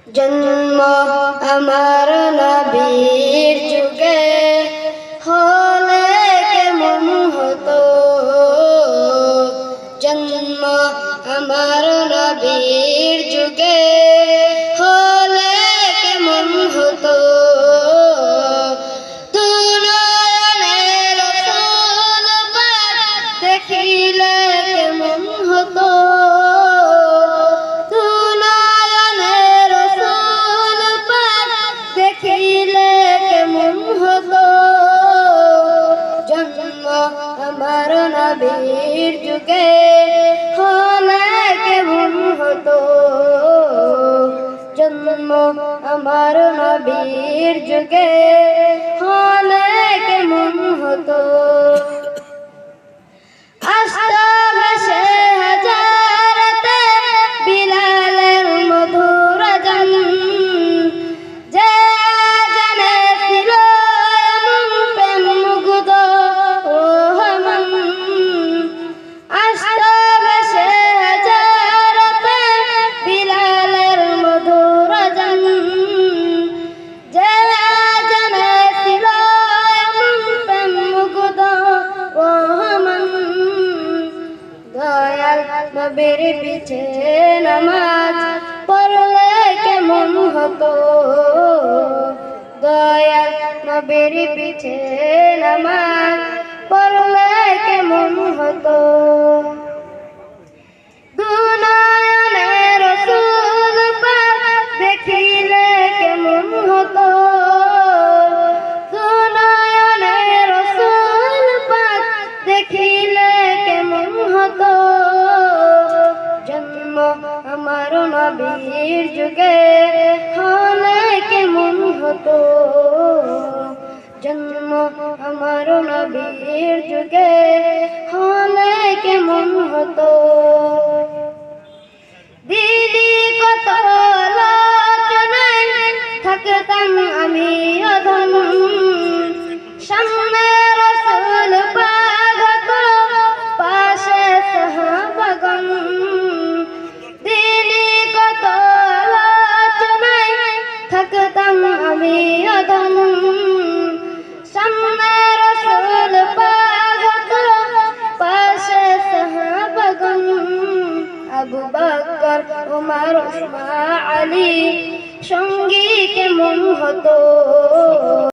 জন্ম আমার নবীর যুগে হলে কেমন হতো, জন্ম আমার নবীর যুগে হলে কেমন হতো। দেখিলে কেমন হতো, দুনয়নের রাসূল পাক দেখিলে কেমন হতো। জন্ম আমার নবীর যুগে হলে কেমন হতো, জন্ম আমার নবীর যুগে হলে কেমন হতো। নবীর পিছে নামাজ পড়লে কেমন হতো, দয়াল নবীর পিছে নামাজ পড়লে কেমন হতো। দুনয়নের রাসূল পাক দেখিলে কেমন হতো, দুনয়নের রাসূল পাক দেখিলে কেমন হতো। জন্ম আমার নবীর যুগে হলে কেমন হতো, জন্ম আমার নবীর যুগে হলে কেমন হতো। দিদি কত লোচনায় থাকতাম আমি অধম, সামনে রাসূল পাক পাশে সাহাবাগণ। থাকতাম আমি অধম, সামনে রাসূল পাক পাশে সাহাবাগণ। আবু বকর ওমর ওসমান আলী সঙ্গী কেমন হতো।